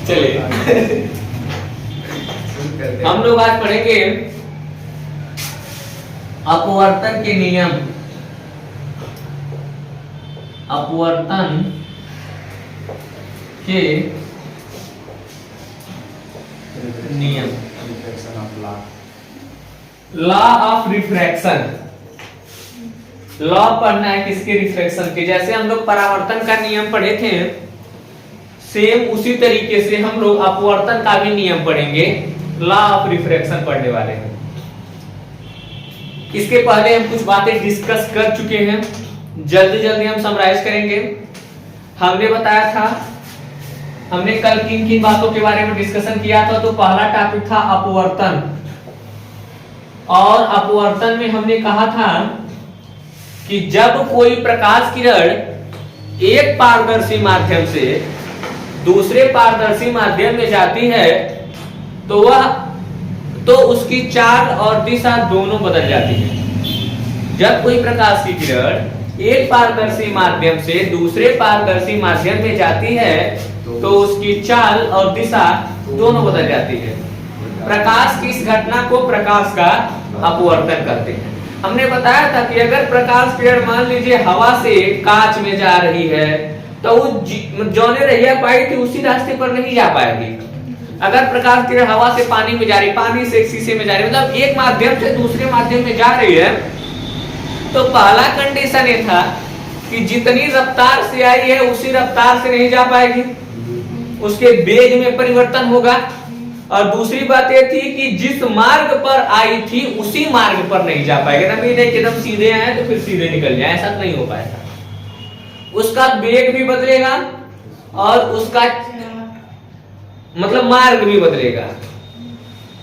चलिए हम लोग आज पढ़ेंगे अपवर्तन के नियम। अपवर्तन के नियम, लॉ ऑफ रिफ्रैक्शन। लॉ पढ़ना है किसके? रिफ्रैक्शन के। जैसे हम लोग परावर्तन का नियम पढ़े थे, सेम उसी तरीके से हम लोग अपवर्तन का भी नियम पढ़ेंगे। लॉ ऑफ रिफ्रैक्शन पढ़ने वाले हैं। इसके पहले हम कुछ बातें डिस्कस कर चुके हैं, जल्दी जल्दी हम समराइज करेंगे। हमने बताया था, हमने कल किन किन बातों के बारे में डिस्कशन किया था। तो पहला टॉपिक था अपवर्तन, और अपवर्तन में हमने कहा था कि जब कोई प्रकाश किरण एक पारदर्शी माध्यम से दूसरे पारदर्शी माध्यम में जाती है तो उसकी चाल और दिशा दोनों बदल जाती है। जब कोई प्रकाश की किरण एक पारदर्शी माध्यम से दूसरे पारदर्शी माध्यम में जाती है तो उसकी चाल और दिशा दोनों बदल जाती है। प्रकाश की इस घटना को प्रकाश का अपवर्तन करते हैं। हमने बताया था कि अगर प्रकाश किरण मान लीजिए हवा से कांच में जा रही है तो वो जौने रहिया पाई थी उसी रास्ते पर नहीं जा पाएगी। अगर प्रकाश किरण हवा से पानी में जा रही, पानी से शीशे में जा रही, मतलब एक माध्यम से दूसरे माध्यम में जा रही है, तो पहला कंडीशन ये था कि जितनी रफ्तार से आई है उसी रफ्तार से नहीं जा पाएगी, उसके वेग में परिवर्तन होगा। और दूसरी बात ये थी कि जिस मार्ग पर आई थी उसी मार्ग पर नहीं जा पाएगी। ना भी नहीं कि एकदम सीधे आए तो फिर सीधे निकल जाए, ऐसा नहीं हो पाएगा। उसका वेग भी बदलेगा और उसका मतलब मार्ग भी बदलेगा।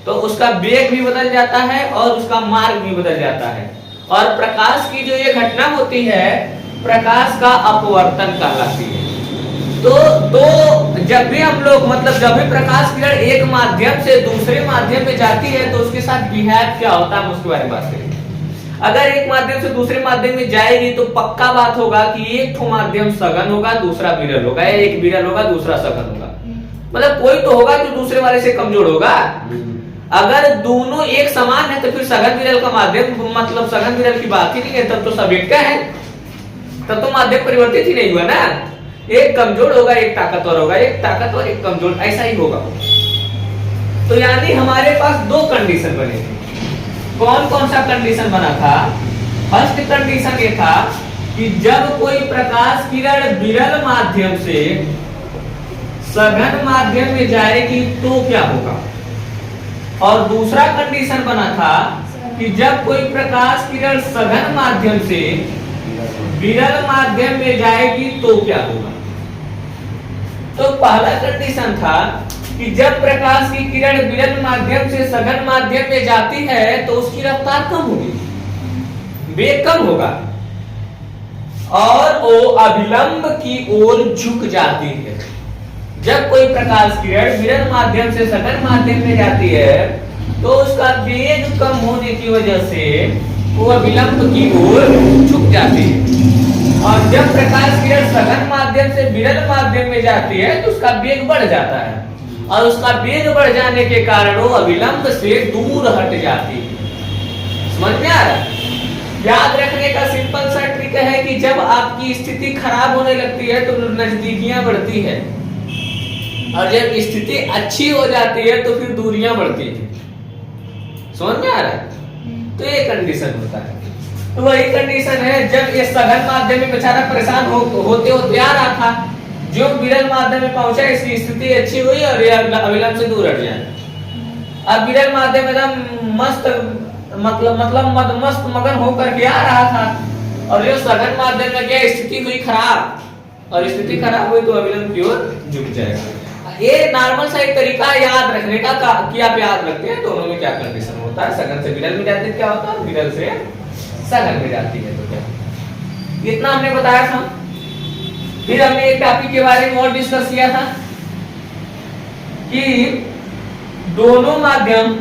तो उसका वेग भी बदल जाता है और उसका मार्ग भी बदल जाता है। और प्रकाश की जो ये घटना होती है प्रकाश का अपवर्तन कहलाती है। तो जब भी हम लोग मतलब जब भी प्रकाश किरण एक माध्यम से दूसरे माध्यम में जाती है तो उसके साथ बिहेव क्या होता है, हम उसके बारे में बात करेंगे। अगर एक माध्यम से दूसरे माध्यम में जाएगी तो पक्का बात होगा कि एक तो माध्यम सघन होगा दूसरा विरल होगा, या एक विरल होगा दूसरा सघन होगा। मतलब कोई तो होगा जो दूसरे वाले से कमजोर होगा। अगर दोनों एक समान है तो फिर सघन विरल का माध्यम मतलब सघन विरल की बात ही नहीं है, तब तो सब एक का है, तब तो माध्यम परिवर्तित ही नहीं हुआ ना। एक कमजोर होगा एक ताकतवर होगा, एक ताकतवर एक कमजोर, ऐसा ही होगा। तो यानी हमारे पास दो कंडीशन बने थे। कौन कौन सा कंडीशन बना था? फर्स्ट कंडीशन ये था कि जब कोई प्रकाश किरण विरल माध्यम से सघन माध्यम में जाएगी तो क्या होगा। और दूसरा कंडीशन बना था कि जब कोई प्रकाश किरण सघन माध्यम से विरल माध्यम में जाएगी तो क्या होगा। तो पहला कंडीशन था कि जब प्रकाश की किरण विरल माध्यम से सघन माध्यम में जाती है तो उसकी रफ्तार कम होगी, वेग कम होगा और वो अभिलंब की ओर झुक जाती है। जब कोई प्रकाश किरण विरल माध्यम से सघन माध्यम में जाती है तो उसका वेग कम होने की वजह से वो अभिलंब की ओर झुक जाती है। और जब प्रकाश किरण सघन माध्यम से विरल माध्यम में जाती है तो उसका वेग बढ़ जाता है, और उसका वेग बढ़ जाने के कारण वो अभिलंब से दूर हट जाती है। समझ में आ रहा है? याद रखने का सिंपल सा ट्रिक है कि जब आपकी स्थिति खराब होने लगती है तो नजदीकियां बढ़ती है, और जब स्थिति अच्छी हो जाती है तो फिर दूरियां बढ़ती है। समझ में आ रहा है? तो ये कंडीशन होता है। तो वही कंडीशन है जब ये सघन माध्यम में बेचारा परेशान होते आ रहा था, जो विरल माध्यम में पहुंचा इसकी स्थिति अच्छी हुई और ये अभिलंब से दूर हट जाए। अब विरल माध्यम एकदम मस्त मतलब मस्त मगन होकर के आ रहा था, और जो सघन माध्यम में क्या स्थिति हुई खराब, और स्थिति खराब हुई तो अभिलंब की ओर झुक जाएगा। ये नॉर्मल सा एक तरीका याद रखने का कि आप याद रखते हैं दोनों में क्या कंडीशन होता है। सघन से विरल में जाती है क्या होता है, विरल से सघन में जाती है तो क्या। इतना हमने बताया था। फिर हमने एक टॉपिक के बारे में और डिस्कस किया था कि दोनों माध्यम,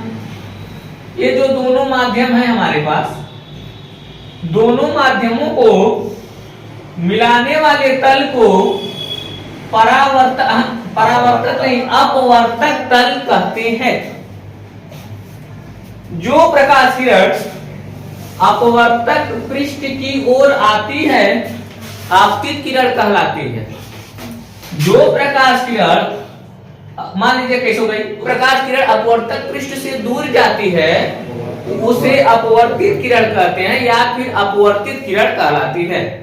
ये जो दोनों माध्यम है हमारे पास, दोनों माध्यमों को मिलाने वाले तल को परावर्तन परावर्तक नहीं, अपवर्तक तल कहते हैं। जो प्रकाश किरण अपवर्तक पृष्ठ की ओर आती है आपतित किरण कहलाती है। जो प्रकाश किरण, मान लीजिए कैसे हो गई, प्रकाश किरण अपवर्तक पृष्ठ से दूर जाती है उसे अपवर्तित किरण कहते हैं या फिर अपवर्तित किरण कहलाती है।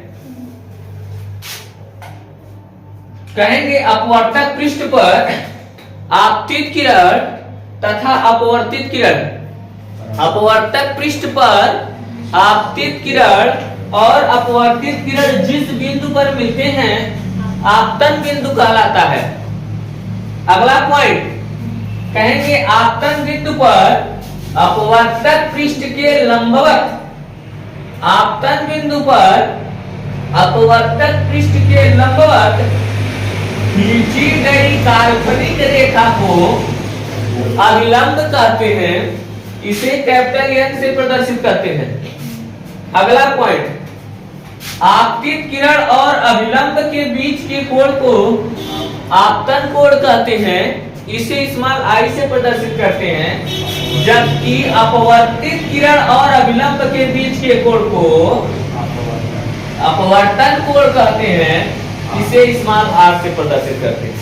कहेंगे अपवर्तक पृष्ठ पर आपतित किरण तथा अपवर्तित किरण, अपवर्तक पृष्ठ पर आपतित किरण और अपवर्तित किरण जिस बिंदु पर मिलते हैं आपतन बिंदु कहलाता है। अगला पॉइंट कहेंगे आपतन बिंदु पर अपवर्तक पृष्ठ के लंबवत, आपतन बिंदु पर अपवर्तक पृष्ठ के लंबवत खींची गई काल्पनिक रेखा को अभिलंब कहते हैं, इसे कैपिटल एन से प्रदर्शित करते हैं। अगला पॉइंट, आपतित किरण और अभिलंब के बीच के कोण को आपतन कोण कहते हैं, इसे स्मॉल आई से प्रदर्शित करते हैं। जबकि अपवर्तित किरण और अभिलंब के बीच के कोण को अपवर्तन कोण कहते हैं, इसे स्मॉल आर से प्रदर्शित करते हैं।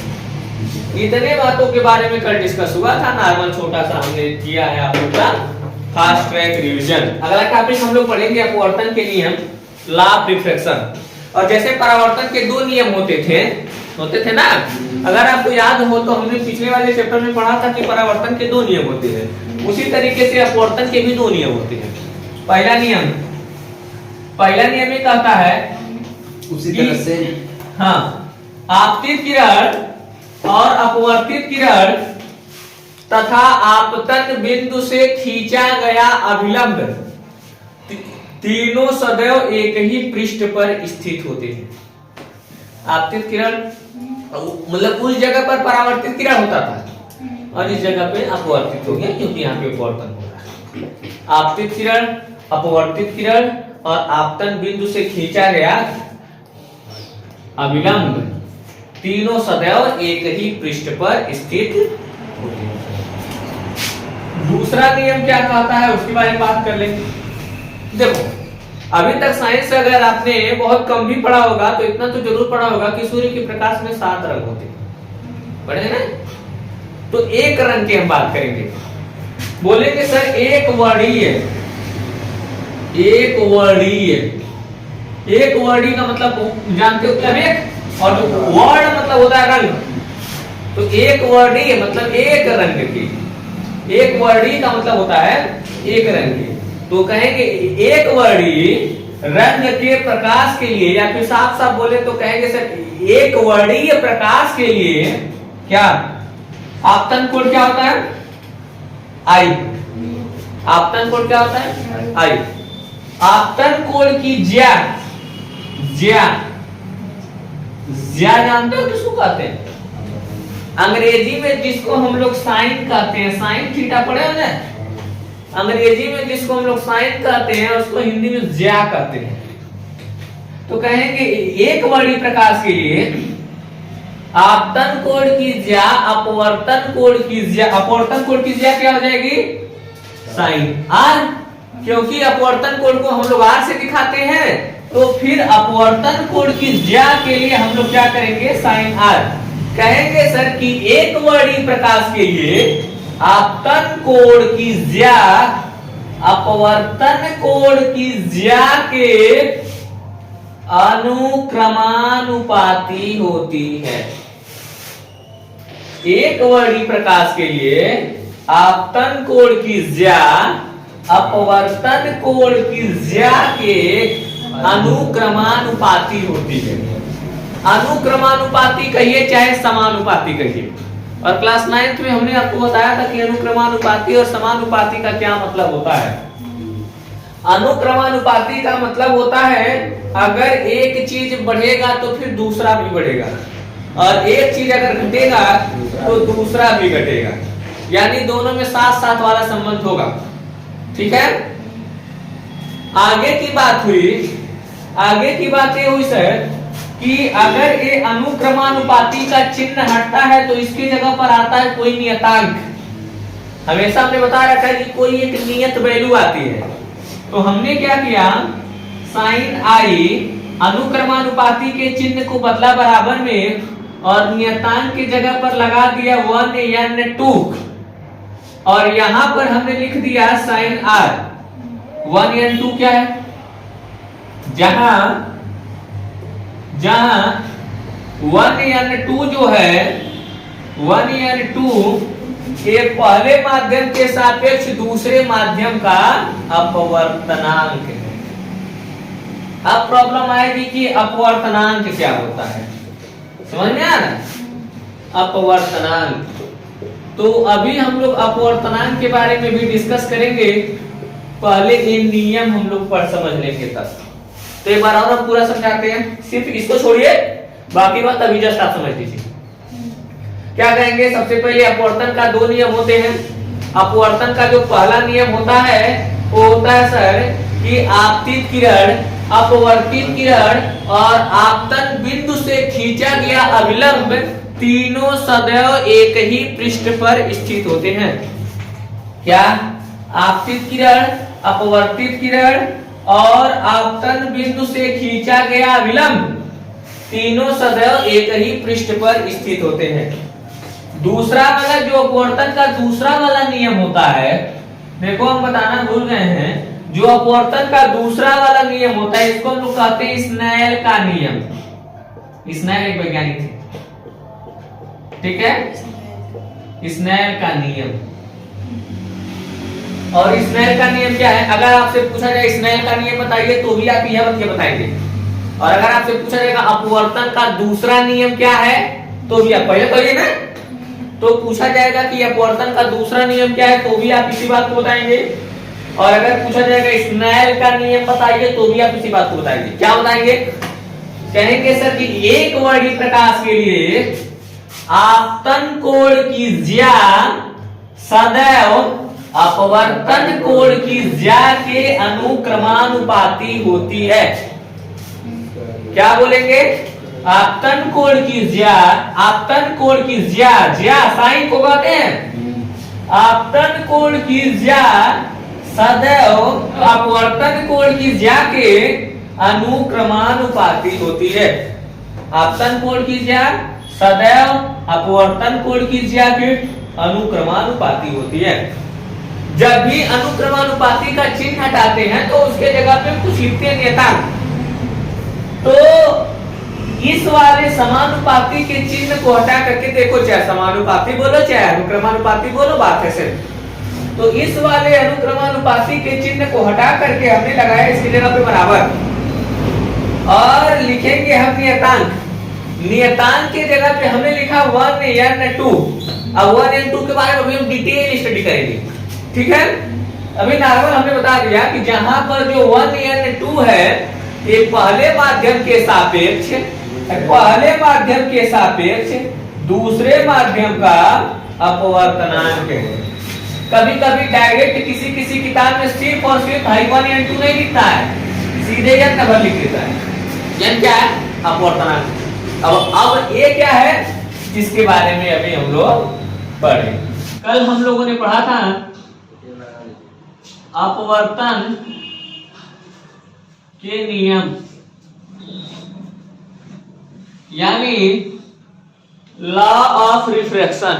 इतने बातों के बारे में कल डिस्कस हुआ था, नॉर्मल छोटा सा हमने किया है आप लोग का फास्ट ट्रैक रिवीजन। अगला टॉपिक हम लोग पढ़ेंगे अपवर्तन के नियम, लॉ ऑफ रिफ्रैक्शन। और जैसे परावर्तन के दो नियम होते थे ना, अगर आपको याद हो तो हमने पिछले वाले चैप्टर में पढ़ा था कि परावर्तन के दो नियम होते हैं, उसी तरीके से अपवर्तन के भी दो नियम होते हैं। पहला नियम ये कहता है उसी तरह से हाँ, आपतित किरण और अपवर्तित किरण तथा आपतन बिंदु से खींचा गया अभिलंब तीनों सदैव एक ही पृष्ठ पर स्थित होते हैं। आपतित किरण मतलब उस जगह पर परावर्तित किरण होता था और इस जगह पे अपवर्तित हो गया क्योंकि यहाँ पे अपवर्तन हो रहा है। आपतित किरण, अपवर्तित किरण और आपतन बिंदु से खींचा गया अभिलंब तीनों सदैव एक ही पृष्ठ पर स्थित होते हैं। दूसरा नियम क्या कहता है उसके बारे में बात कर लेंगे। देखो, अभी तक साइंस से अगर आपने बहुत कम भी पढ़ा होगा तो इतना तो जरूर पढ़ा होगा कि सूर्य के प्रकाश में 7 रंग होते हैं, पढ़े ना? तो एक रंग की हम बात करेंगे। बोलेंगे सर एक वर्णीय, एक वर्णीय का मतलब जानते हो क्या? एक, और वर्ण मतलब होता है रंग, तो एक वर्णीय मतलब एक रंग की, एक वर्णीय का मतलब होता है एक रंग की। तो कहेंगे एक वर्णीय रंग के प्रकाश के लिए, या फिर साफ साफ बोले तो कहेंगे सर एक वर्णीय प्रकाश के लिए क्या आपतन कोण क्या होता है? आई। आपतन कोण क्या होता है? आई। आपतन कोण की ज्या जानते हो किसको कहते हैं? अंग्रेजी में जिसको हम लोग साइन कहते हैं, साइन थीटा पढ़े हो ना, अंग्रेजी में जिसको हम लोग साइन कहते हैं उसको हिंदी में ज्या कहते हैं। तो कहेंगे एक वर्णीय प्रकाश के लिए आपतन कोण की ज्या, अपवर्तन कोण की ज्या, अपवर्तन कोण की ज्या क्या हो जाएगी? Sine r. क्योंकि अपवर्तन कोण को हम लोग आर से दिखाते हैं, तो फिर अपवर्तन कोण की ज्या के लिए हम लोग क्या करेंगे? Sign are. कहेंगे सर कि एक वर्णीय प्रकाश के लिए आपतन कोण की ज्या अपवर्तन कोण की ज्या के अनुक्रमानुपाती होती है। एक वर्णीय प्रकाश के लिए आपतन कोण की ज्या अपवर्तन कोण की ज्या के अनुक्रमानुपाती होती है। अनुक्रमानुपाती कहिए चाहे समानुपाती कहिए। और क्लास 9th में हमने आपको बताया था कि अनुक्रमानुपाती और समानुपाती का क्या मतलब होता है। अनुक्रमानुपाती का मतलब होता है अगर एक चीज बढ़ेगा तो फिर दूसरा भी बढ़ेगा, और एक चीज अगर घटेगा तो दूसरा भी घटेगा, यानी दोनों में साथ साथ वाला संबंध होगा। ठीक है, आगे की बात ये हुई सर कि अगर ये अनुक्रमानुपाती का चिन्ह हटता है तो इसकी जगह पर आता है कोई नियतांक। हमेशा हमने बता रखा है कि कोई एक नियत वैल्यू आती है। तो हमने क्या किया, साइन आई अनुक्रमानुपाती के चिन्ह को बदला बराबर में और नियतांक की जगह पर लगा दिया 1n2 और यहां पर हमने लिख दिया साइन आर। 1n2 क्या है, जहां 1n2 जो है 1n2 ये पहले माध्यम के सापेक्ष दूसरे माध्यम का अपवर्तनांक है। अब प्रॉब्लम आएगी कि अपवर्तनांक क्या होता है, समझ में आ रहा है? अपवर्तनांक, तो अभी हम लोग अपवर्तनांक के बारे में भी डिस्कस करेंगे। पहले ये नियम हम लोग पढ़ समझ लेंगे तब। तो एक बार और हम पूरा समझाते हैं, सिर्फ इसको छोड़िए, बाकी बात अभी जस्ट आप समझ लीजिए। क्या कहेंगे, सबसे पहले अपवर्तन का दो नियम होते हैं। अपवर्तन का जो पहला नियम होता है वो होता है सर कि आपतित किरण, अपवर्तित किरण और आपतन बिंदु से खींचा गया अभिलंब तीनों सदैव एक ही पृष्ठ पर स्थित होते हैं। क्या, आपतित किरण, अपवर्तित किरण और आपतन बिंदु से खींचा गया अभिलंब तीनों सदैव एक ही पृष्ठ पर स्थित होते हैं। दूसरा वाला जो अपवर्तन का दूसरा वाला नियम होता है, देखो हम बताना भूल गए हैं, जो अपवर्तन का दूसरा वाला नियम होता है इसको हम लोग कहते हैं स्नेल का नियम। स्नेल एक वैज्ञानिक थे, ठीक है, स्नेल का नियम। और स्नेल का नियम क्या है, अगर आपसे पूछा जाए स्नेल का नियम बताइए तो भी आप यह बताएंगे, और अगर आपसे पूछा जाएगा अपवर्तन का दूसरा नियम क्या है तो भी आप पहले कहिए ना, तो पूछा जाएगा कि अपवर्तन का दूसरा नियम क्या है तो भी आप इसी बात को बताएंगे, और अगर पूछा जाएगा स्नेल का नियम बताइए तो भी आप इसी बात को बताएंगे। क्या बताएंगे, कहेंगे सर कि एक वर्णी प्रकाश के लिए आपतन कोण की ज्या सदैव अपवर्तन कोण की ज्या के अनुक्रमानुपाती होती है। क्या बोलेंगे, आपतन कोण की ज्या, आपतन कोण की ज्या, ज्या साइन को कहते हैं, आपतन कोण की ज्या सदैव अपवर्तन कोण की ज्या के अनुक्रमानुपाती होती है। आपतन कोण की ज्या सदैव अपवर्तन कोण की ज्या के अनुक्रमानुपाती होती है। जब भी अनुक्रमानुपाती का चिन्ह हटाते हैं तो उसके जगह पे कुछ लिखते हैं नियतांक। तो इस वाले समानुपाती के चिन्ह को हटा करके देखो, चाहे समानुपाती बोलो चाहे अनुक्रमानुपाती बोलो, बात है सिर्फ। तो इस वाले अनुक्रमानुपाती के चिन्ह को हटा करके हमने लगाया इसकी जगह पे बराबर, और लिखेंगे हम नियतांक। नियतांक के जगह पे हमने लिखा 1n2। अब 1n2 के बारे में अभी हम डिटेल स्टडी करेंगे, ठीक है। अभी नॉर्मल हमने बता दिया कि जहां पर जो 1n2 है ये पहले माध्यम के सापेक्ष, पहले माध्यम के सापेक्ष दूसरे माध्यम का अपवर्तनांक है। कभी कभी डायरेक्ट किसी किसी किताब में सिर्फ और सिर्फ 1n2 नहीं लिखता है, सीधे यह नंबर लिख देता है। यह क्या है, अपवर्तनांक। अब ये क्या है, इसके बारे में अभी हम लोग पढ़े। कल हम लोगों ने पढ़ा था अपवर्तन के नियम, यानी लॉ ऑफ रिफ्रैक्शन।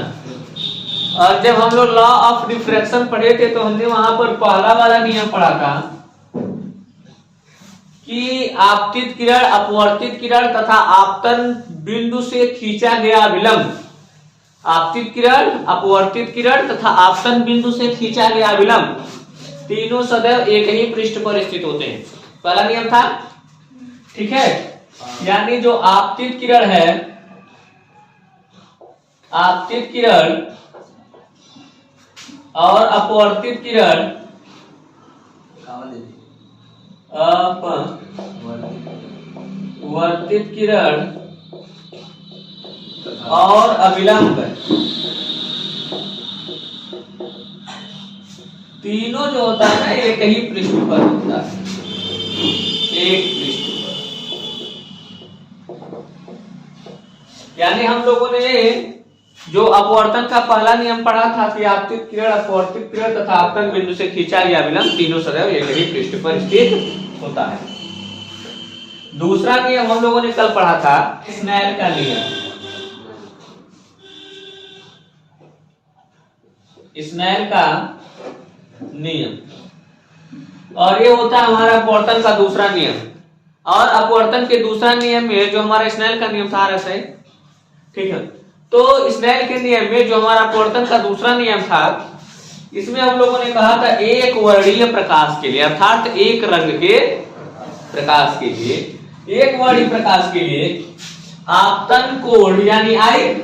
और जब हम लोग लॉ ऑफ रिफ्रैक्शन पढ़े थे तो हमने वहां पर पहला वाला नियम पढ़ा था कि आपतित किरण, अपवर्तित किरण तथा आपतन बिंदु से खींचा गया अभिलंब, आपतित किरण, अपवर्तित किरण तथा आपतन बिंदु से खींचा गया अभिलंब तीनों सदैव एक ही पृष्ठ पर स्थित होते हैं। पहला नियम था, ठीक है। यानी जो आपतित किरण है, आपतित किरण और अपवर्तित किरण, अपवर्तित किरण और अभिलंब तीनों जो होता है ना एक ही पृष्ठ पर होता है, एक पृष्ठ पर। यानी हम लोगों ने जो अपवर्तन का पहला नियम पढ़ा था कि आपतित किरण, अपवर्तित किरण तथा आपतन बिंदु से खींचा गया विलंब तीनों सदैव एक ही पृष्ठ पर स्थित होता है। दूसरा नियम हम लोगों ने कल पढ़ा था स्नेल का नियम। स्नेल का नियम, और ये होता है हमारा अपवर्तन का दूसरा नियम। और अपवर्तन के दूसरा नियम में जो हमारा स्नेल का नियम था रसाई, ठीक है, तो स्नेल के नियम में जो हमारा अपवर्तन का दूसरा नियम था, इसमें हम लोगों ने कहा था एक वर्णीय प्रकाश के लिए, अर्थात एक रंग के प्रकाश के लिए, एक वर्णीय प्रकाश के लिए आपतन कोण यानी आई,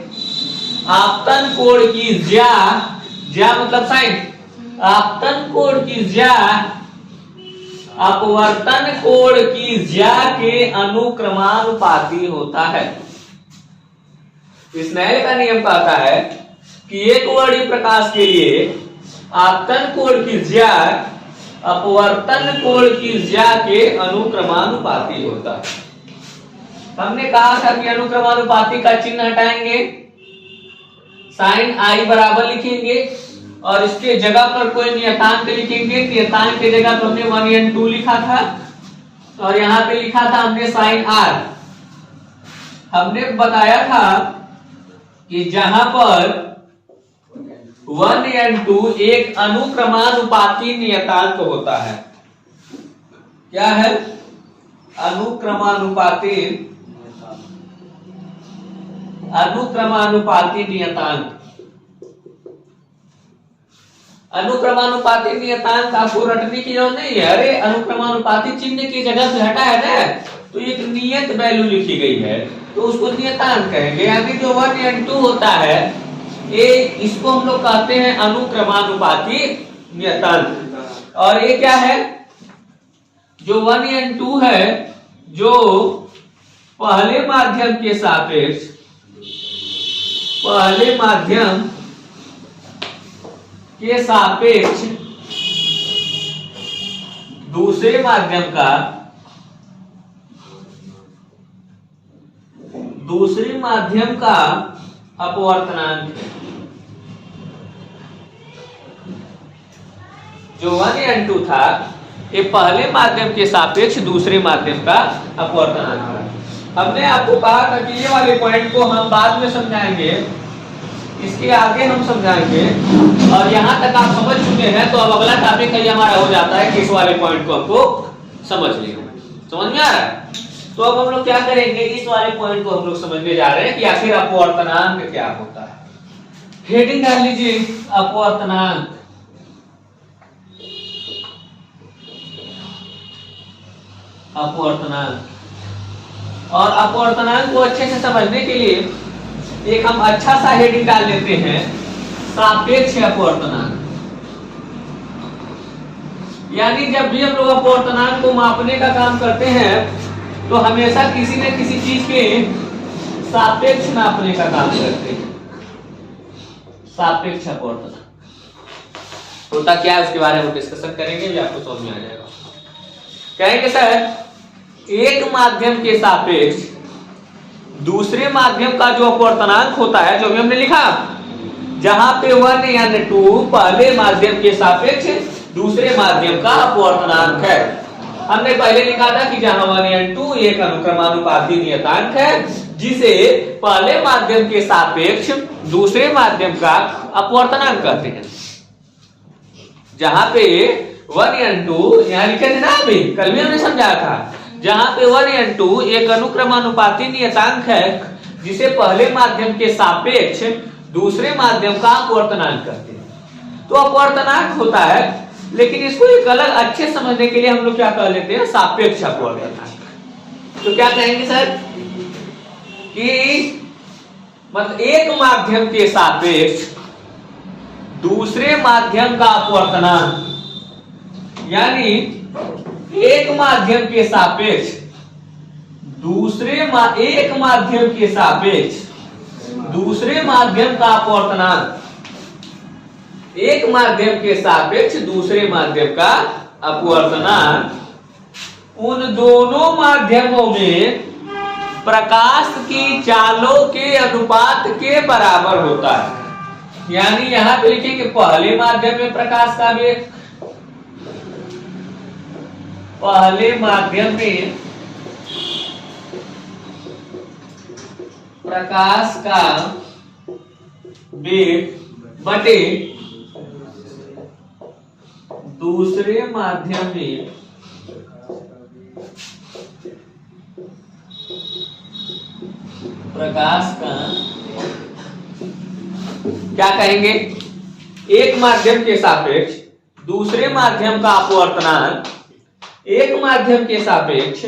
आपतन कोण की ज्या मतलब साइन, आपतन कोण की ज्या अपवर्तन कोण की ज्या के अनुक्रमानुपाती होता है। स्नेल का नियम कहता है कि एक वर्णीय प्रकाश के लिए आपतन कोण की ज्या अपवर्तन कोण की ज्या के अनुक्रमानुपाती होता है। हमने कहा था कि अनुक्रमानुपाती का चिन्ह हटाएंगे, साइन आई बराबर लिखेंगे और इसके जगह पर कोई नियतांक लिखेंगे। नियतांक की जगह पर हमने 1 and 2 लिखा था और यहाँ पे लिखा था हमने साइन आर। हमने बताया था कि जहां पर 1 and 2 एक अनुक्रमानुपाती नियतांक होता है। क्या है? अनुक्रमानुपाती नियतांक। अनुक्रमानुपाती नियतांक आपको रटने की जरूरत नहीं है। अरे अनुक्रमानुपाती चिन्ह की जगह से हटा है ना, तो एक नियत वैल्यू लिखी गई है तो उसको नियतांक कहेंगे। यानी जो 1 and 2 होता है ये, इसको हम लोग कहते हैं अनुक्रमानुपाती नियतांक। और ये क्या है? जो 1 and 2 है, जो पहले माध्यम के सापेक्ष, पहले माध्यम के सापेक्ष दूसरे माध्यम का, दूसरे माध्यम का अपवर्तनांक है। जो 1 and 2 था ये पहले माध्यम के सापेक्ष दूसरे माध्यम का अपवर्तनांक है। हमने आपको कहा था कि ये वाले पॉइंट को हम बाद में समझाएंगे, इसके आगे हम समझाएंगे। और यहां तक आप समझ चुके हैं तो अब अगला टॉपिक ये हमारा हो जाता है कि इस वाले पॉइंट को हमको समझ लेना। समझ में आ रहा है? तो अब हम लोग क्या करेंगे, इस वाले पॉइंट को हम लोग समझने जा रहे हैं कि आखिर अपवर्तनांक क्या होता है। हेडिंग डाल लीजिए अपवर्तनांक। अपवर्तनांक। और अपवर्तनांक को अच्छे से समझने के लिए एक हम अच्छा सा हेडिंग डाल लेते हैं, सापेक्ष अपवर्तनांक। यानी जब भी हम लोग अपवर्तनांक को मापने का काम करते हैं तो हमेशा किसी न किसी चीज के सापेक्ष नापने का काम करते हैं। सापेक्ष अपवर्तनांक होता क्या है उसके बारे में डिस्कशन करेंगे, भी आपको समझ में आ जाएगा। कहेंगे सर एक माध्यम के सापेक्ष दूसरे माध्यम का जो अपवर्तनांक होता है, जो भी हमने लिखा, जहां पे 1 यानी 2 पहले माध्यम के सापेक्ष दूसरे माध्यम का अपवर्तनांक है। हमने पहले लिखा था कि जहां 1 and 2 एक अनुक्रमानुपाती नियतांक है जिसे पहले माध्यम के सापेक्ष दूसरे माध्यम का अपवर्तनांक कहते हैं। जहां पे 1 and 2 यहां लिखे थे ना, अभी कल भी हमने समझाया था, जहां पे 1 and 2 एक अनुक्रमानुपाती नियतांक है जिसे पहले माध्यम के सापेक्ष दूसरे माध्यम का अपवर्तनांक कहते हैं। तो अपवर्तनांक होता है, लेकिन इसको एक अलग अच्छे समझने के लिए हम लोग क्या कह लेते हैं, सापेक्ष अपवर्तनांक। तो क्या कहेंगे सर कि मतलब एक माध्यम के सापेक्ष दूसरे माध्यम का अपवर्तनांक, यानी एक माध्यम के सापेक्ष एक माध्यम के सापेक्ष दूसरे माध्यम का अपवर्तनांक, एक माध्यम के सापेक्ष दूसरे माध्यम का अपवर्तनांक उन दोनों माध्यमों में प्रकाश की चालों के अनुपात के बराबर होता है। यानी यहां पे लिखेंगे पहले माध्यम में प्रकाश का वेग, पहले माध्यम में प्रकाश का वेग बटे दूसरे माध्यम में प्रकाश का, क्या कहेंगे, एक माध्यम के सापेक्ष दूसरे माध्यम का अपवर्तनांक, एक माध्यम के सापेक्ष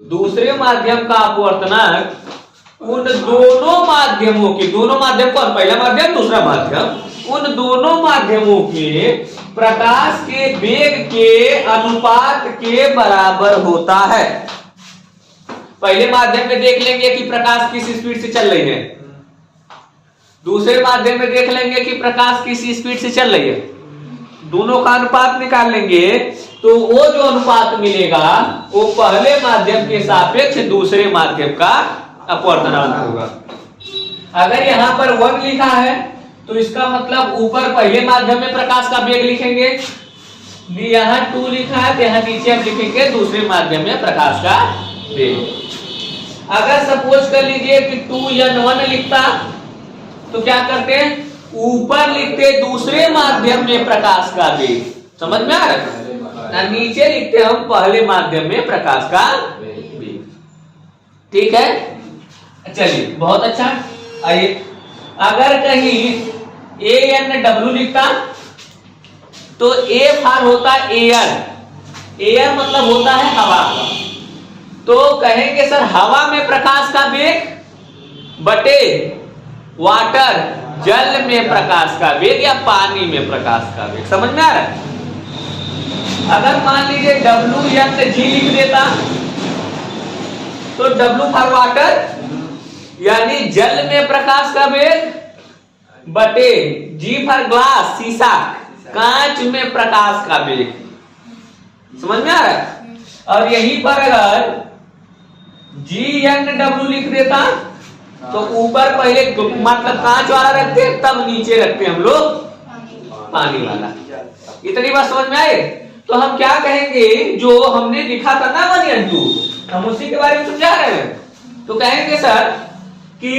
दूसरे माध्यम का अपवर्तनांक उन दोनों माध्यमों के, दोनों माध्यम कौन, पहला माध्यम दूसरा माध्यम, उन दोनों माध्यमों के प्रकाश के वेग के अनुपात के बराबर होता है। पहले माध्यम में देख लेंगे कि प्रकाश किस स्पीड से चल रही है, दूसरे माध्यम में देख लेंगे कि प्रकाश किस स्पीड से चल रही है, दोनों का अनुपात निकाल लेंगे तो वो जो अनुपात मिलेगा वो पहले माध्यम के सापेक्ष दूसरे माध्यम का अपवर्तनांक होगा। अगर यहां पर 1 लिखा है तो इसका मतलब ऊपर पहले माध्यम में प्रकाश का वेग लिखेंगे, यहां 2 लिखा है तो यहां नीचे हम लिखेंगे दूसरे माध्यम में प्रकाश का वेग। अगर सपोज कर लीजिए कि 2n1 लिखता तो क्या करते हैं, ऊपर लिखते दूसरे माध्यम में प्रकाश का वेग, समझ में आ रहा है, नीचे लिखते हम पहले माध्यम में प्रकाश का वेग। ठीक है, चलिए बहुत अच्छा। आइए, अगर कहीं ANW लिखता तो A फार होता है एयर, एयर मतलब होता है हवा का, तो कहेंगे सर हवा में प्रकाश का वेग बटे वाटर, जल में प्रकाश का वेग या पानी में प्रकाश का वेग, समझ में आ रहा है। अगर मान लीजिए WNG लिख देता तो W फॉर वाटर यानी जल में प्रकाश का वेग बटे G फॉर ग्लास, शीशा, कांच में प्रकाश का वेग, समझ में आ रहा है। और यहीं पर अगर GNW लिख देता तो ऊपर पहले मतलब कांच वाला रखते तब नीचे रखते हम लोग पानी वाला। इतनी बात समझ में आए। तो हम क्या कहेंगे, जो हमने लिखा था ना 1 और 2, हम उसी के बारे में समझा रहे हैं। तो कहेंगे सर कि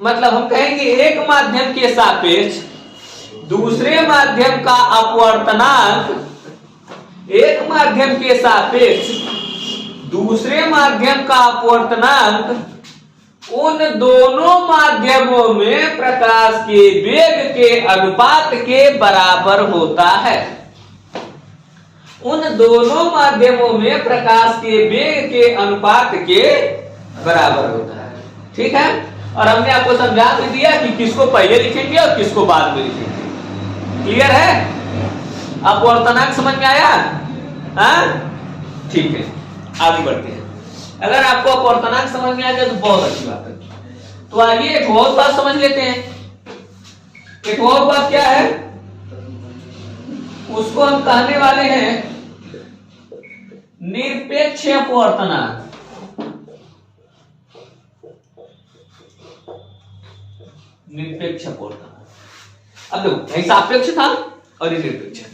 मतलब हम कहेंगे एक माध्यम के सापेक्ष दूसरे माध्यम का अपवर्तनांक, एक माध्यम के सापेक्ष दूसरे माध्यम का अपवर्तनांक उन दोनों माध्यमों में प्रकाश के वेग के अनुपात के बराबर होता है। उन दोनों माध्यमों में प्रकाश के वेग के अनुपात के बराबर होता है। ठीक है, और हमने आपको समझा भी दिया कि किसको पहले लिखेंगे और किसको बाद में लिखेंगे। क्लियर है, अपवर्तनांक समझ में आया? हाँ, ठीक है, आगे बढ़ते हैं। अगर आपको अपवर्तनांक समझ में आ जाए तो बहुत अच्छी बात है। तो आइए एक और बात समझ लेते हैं। एक और बात क्या है, उसको हम कहने वाले हैं निरपेक्ष अपवर्तनांक। निरपेक्ष अपवर्तनांक, अब देखो कहीं सापेक्ष था और ये निरपेक्ष है।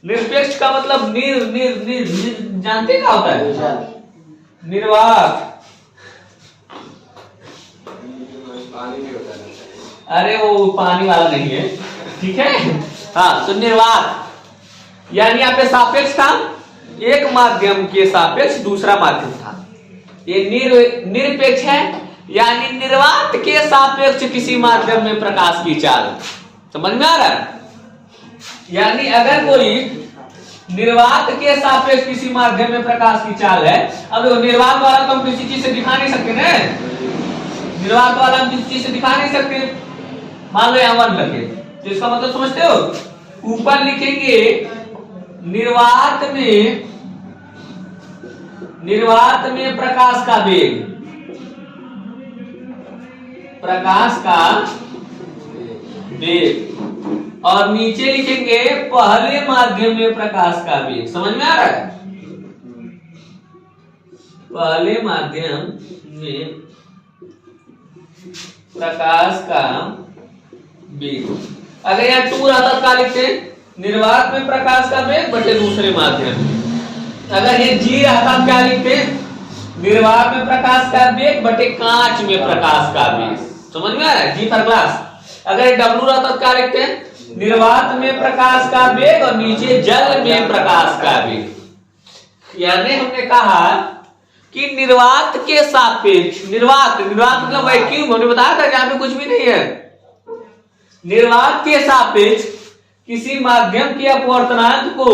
निरपेक्ष का मतलब निर निर निर, निर जानते क्या होता है? निर्वात। अरे वो पानी वाला नहीं है, ठीक है। हाँ, तो निर्वात यानी यहाँ पे सापेक्ष था, एक माध्यम के सापेक्ष दूसरा माध्यम था। ये निरपेक्ष है यानी निर्वात के सापेक्ष किसी माध्यम में प्रकाश की चाल, समझ में आ रहा है। यानी अगर कोई निर्वात के सापेक्ष किसी माध्यम में प्रकाश की चाल है, अब निर्वात वाला तो हम किसी चीज से दिखा नहीं सकते ना, निर्वात वाला हम किसी चीज से दिखा नहीं सकते। मान लो यहाँ 1 लगे, तो इसका मतलब समझते हो, ऊपर लिखेंगे निर्वात में प्रकाश का वेग, प्रकाश का वेग, और नीचे लिखेंगे पहले माध्यम में प्रकाश का वेग। समझ में आ रहा है? पहले माध्यम में प्रकाश का वेग। अगर यहाँ 2 रहता तो क्या लिखते हैं? निर्वात में प्रकाश का वेग बटे दूसरे माध्यम में। अगर ये G रहता तो क्या लिखते हैं? निर्वात में प्रकाश का वेग बटे कांच में प्रकाश का वेग। समझ में आ रहा है? G for glass. अगर ये W रहता तो क्या लिखते हैं? निर्वात में प्रकाश का वेग और नीचे जल में प्रकाश का वेग। यानी हमने कहा कि निर्वात के सापेक्ष, निर्वात मतलब वैक्यूम, हमने बताया था जहां पे कुछ भी नहीं है। निर्वात के सापेक्ष किसी माध्यम के अपवर्तनांक को,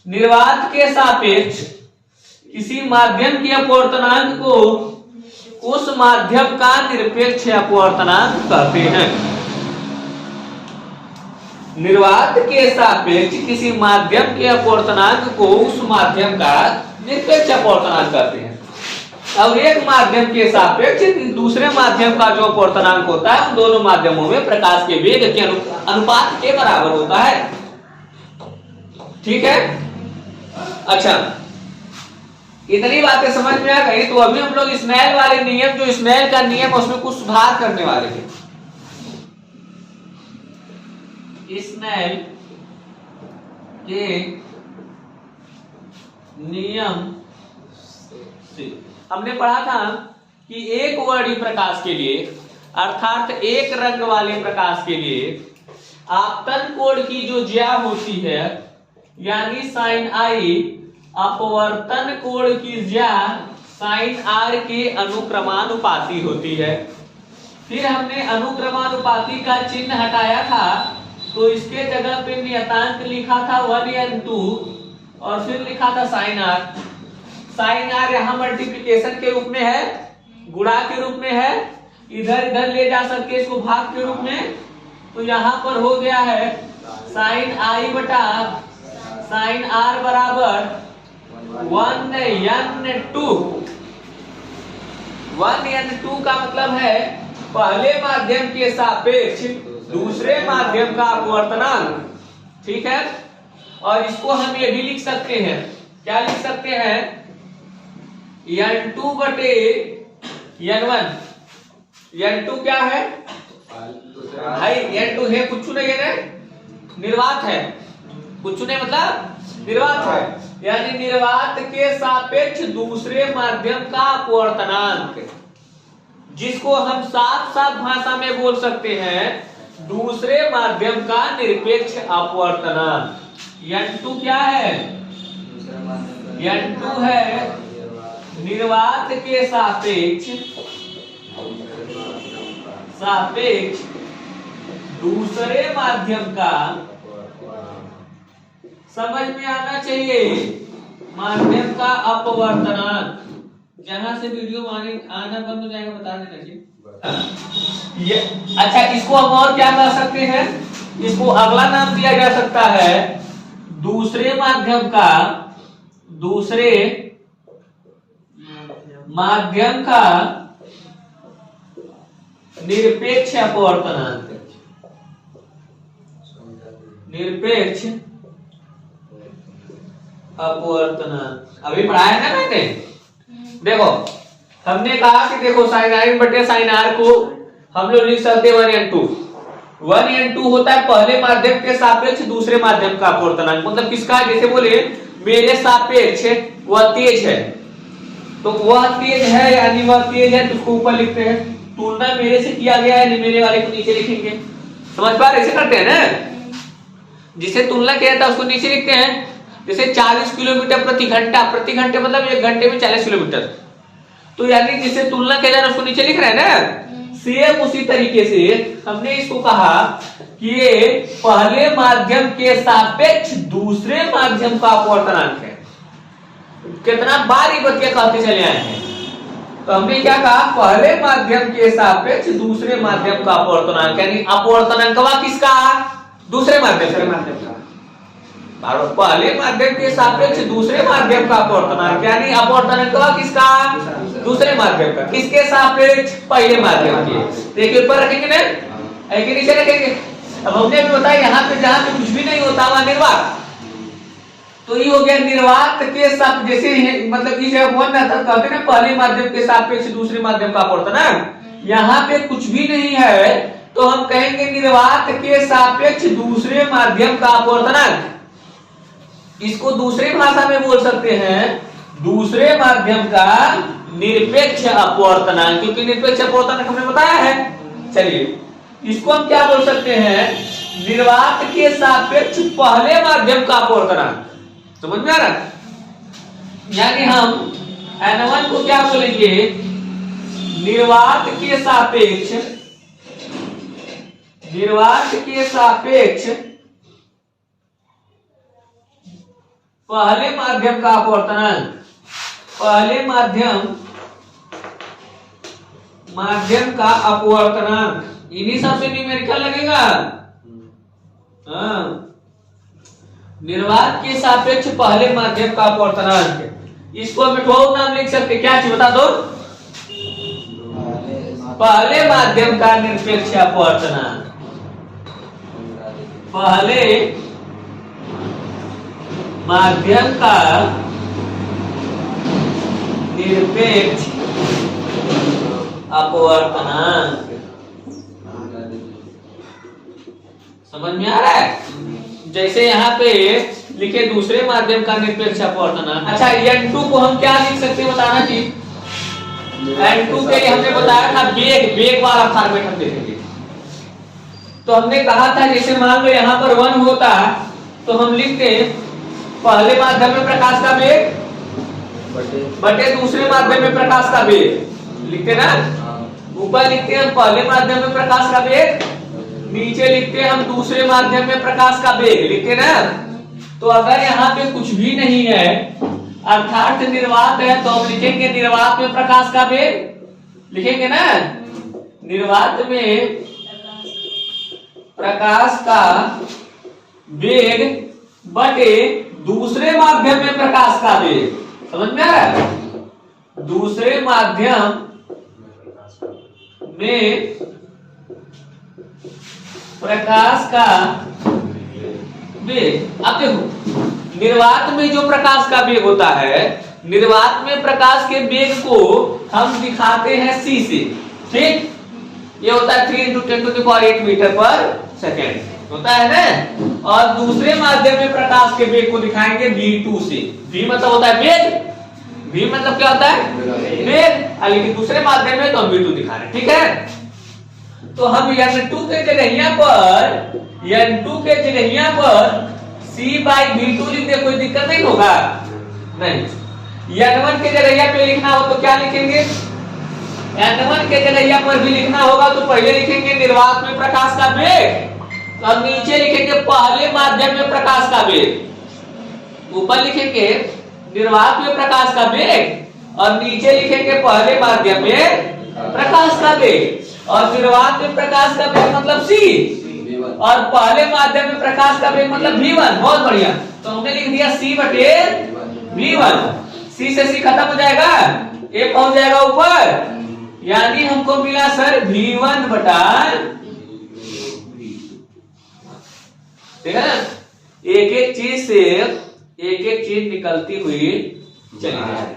निर्वात के सापेक्ष किसी माध्यम के अपवर्तनांक को उस माध्यम का निरपेक्ष अपवर्तनांक कहते हैं। निर्वात के सापेक्ष किसी माध्यम के अपवर्तनांक को उस माध्यम का निरपेक्ष अपवर्तनांक कहते हैं। अब एक माध्यम के सापेक्ष दूसरे माध्यम का जो अपवर्तनांक होता है, उन दोनों माध्यमों में प्रकाश के वेग के अनुपात के बराबर होता है। ठीक है? अच्छा, इतनी बातें समझ में आ गई। तो अभी हम लोग स्नेल वाले नियम, जो स्नेल का नियम, उसमें कुछ सुधार करने वाले हैं। स्नेल के नियम से हमने पढ़ा था कि एक वर्णीय प्रकाश के लिए, अर्थात एक रंग वाले प्रकाश के लिए आपतन कोण की जो ज्या होती है, यानी साइन आई, अपवर्तन कोण की ज्या साइन आर के अनुक्रमानुपाती होती है। फिर हमने अनुक्रमानुपाती का चिन्ह हटाया था, तो इसके जगह पे नियतांक लिखा था 1n2 और फिर लिखा था साइन आर। साइन आर यहाँ मल्टीप्लिकेशन के रूप में है, गुणा के रूप में है, इधर इधर ले जा सकते इसको भाग के रूप में। तो यहाँ पर हो गया है साइन आई बटा साइन आर बराबर 1n2। 1n2 का मतलब है पहले माध्यम के सापेक्ष दूसरे माध्यम का अपवर्तनांक। ठीक है? और इसको हम ये भी लिख सकते हैं, क्या लिख सकते हैं? n2 बटे n1। n2 क्या है भाई? n2 है कुछ नहीं है, निर्वात है। कुछ नहीं मतलब निर्वात है, यानी निर्वात के सापेक्ष दूसरे माध्यम का अपवर्तनांक, जिसको हम साफ साफ भाषा में बोल सकते हैं दूसरे माध्यम का निरपेक्ष अपवर्तनांक। n2 क्या है? n2 है निर्वात के सापेक्ष दूसरे माध्यम का, समझ में आना चाहिए, माध्यम का अपवर्तनांक। जहां से वीडियो आना बंद हो जाएगा बता देना चाहिए। अच्छा, इसको हम और क्या कह सकते हैं? इसको अगला नाम दिया जा सकता है दूसरे माध्यम का निरपेक्ष अपवर्तनांक। निरपेक्ष अपवर्तनांक अभी पढ़ाया ना मैंने। देखो, हमने कहा कि देखो साइन आई बटे साइन आर को हम लोग लिख सकते हैं 1n2। 1n2 होता है पहले माध्यम के सापेक्ष दूसरे माध्यम का अपवर्तनांक। मतलब किसका? जैसे बोले मेरे सापेक्ष वह तेज है, तो वह तेज है यानी वह तेज है, तो उसको ऊपर लिखते हैं। तुलना मेरे से किया गया है, मेरे वाले को नीचे लिखेंगे। समझ पा रहे? ऐसे करते हैं ना, जिसे तुलना किया था उसको नीचे लिखते हैं। जैसे 40 किलोमीटर प्रति घंटे मतलब 1 घंटे में 40 किलोमीटर, तो यानी जिसे तुलना किया जा रहा है उसको नीचे लिख रहे हैं ना। सेम उसी तरीके से हमने इसको कहा कि ये पहले माध्यम के सापेक्ष दूसरे माध्यम का अपवर्तनांक है। कितना बार ये बतिया कहते चले आए हैं। तो हमने क्या कहा? पहले माध्यम के सापेक्ष दूसरे माध्यम का अपवर्तनांक, यानी अपवर्तनांकवा किसका? दूसरे माध्यम का। पहले माध्यम के सापेक्ष दूसरे माध्यम का अपवर्तनांक, यानी अपवर्तनांकवा किसका? दूसरे माध्यम का। किसके सापेक्ष? पहले माध्यम के। देखिए ऊपर रखेंगे ना, एक नीचे रखेंगे। अब हमने भी बताया यहाँ पे जहां पे कुछ भी नहीं होता वहां निर्वात, तो ये हो गया निर्वात के सापेक्ष, जैसे मतलब इस जगह वन मेथड कहते हैं ना, पहले माध्यम के सापेक्ष दूसरे माध्यम का अपवर्तनांक। यहाँ पे कुछ भी नहीं है तो हम कहेंगे निर्वात के सापेक्ष दूसरे माध्यम का अपवर्तनांक। इसको दूसरे भाषा में बोल सकते हैं दूसरे माध्यम का निरपेक्ष अपवर्तनांक, क्योंकि निरपेक्ष अपवर्तनांक हमने बताया है। चलिए इसको हम क्या बोल सकते हैं, निर्वात के सापेक्ष पहले माध्यम का अपवर्तनांक। समझ में आ रहा? यानी हम N1 को क्या बोलेंगे, निर्वात के सापेक्ष पहले माध्यम का अपवर्तनांक, पहले माध्यम का अपवर्तनांक, इन्हीं सबसे न्यूमेरिकल लगेगा। हाँ, निर्वात के सापेक्ष पहले माध्यम का अपवर्तनांक, इसको हम ठोस नाम लिख सकते, क्या चीज बता दो, पहले माध्यम का निरपेक्ष अपवर्तनांक, पहले माध्यम का निरपेक्ष अपवर्तनांक। समझ में आ रहा है? जैसे यहाँ पे लिखे दूसरे माध्यम का निरपेक्ष अपवर्तनांक। अच्छा N2 को हम क्या लिख सकते हैं बताना जी। N2 के लिए हमने बताया था वेग वाला फॉर्मेट हम देखेंगे। तो हमने कहा था जैसे मान लो यहाँ पर 1 होता तो हम लिखते पहले माध्यम में प्रकाश का वेग बटे दूसरे माध्यम में प्रकाश का वेग, लिखते ना। ऊपर लिखते हैं पहले माध्यम में प्रकाश का वेग, नीचे लिखते हैं हम दूसरे माध्यम में प्रकाश का वेग, लिखते ना। तो अगर यहाँ पे कुछ भी नहीं है अर्थात निर्वात है तो हम लिखेंगे निर्वात में प्रकाश का वेग, लिखेंगे ना, निर्वात में प्रकाश का वेग बटे दूसरे माध्यम में प्रकाश का वेग। समझ में आ रहा है? दूसरे माध्यम में प्रकाश का वेग। अब देखो निर्वात में जो प्रकाश का वेग होता है, निर्वात में प्रकाश के वेग को हम दिखाते हैं c से, ठीक। ये होता है 3 × 10⁸ मीटर पर सेकेंड होता है ना। और दूसरे माध्यम में प्रकाश के वेग को दिखाएंगे v2 से। v मतलब होता है वेग, v मतलब क्या होता है वेग, लेकिन दूसरे माध्यम में तो हम v2 दिखा रहे हैं, ठीक है। तो हम N2 के जगहिया पर c/v2 लिख दे, कोई दिक्कत नहीं होगा, नहीं। N1 के जगहिया पे लिखना हो तो क्या लिखेंगे, N1 के जगहिया पर भी लिखना होगा तो पहले लिखेंगे निर्वात में प्रकाश का वेग और नीचे लिखेंगे पहले माध्यम में प्रकाश का वेग। ऊपर लिखेंगे निर्वात में प्रकाश का वेग और नीचे लिखेंगे पहले माध्यम में प्रकाश का वेग। और निर्वात में प्रकाश का वेग मतलब c और पहले माध्यम में प्रकाश का वेग मतलब v1। बहुत बढ़िया, तो हमने लिख दिया c/v1। c से c खत्म हो जाएगा, a पहुंच जाएगा ऊपर, यानी हमको मिला सर v1 बटा, ठीक है ना। एक एक चीज निकलती हुई चली जाएगी।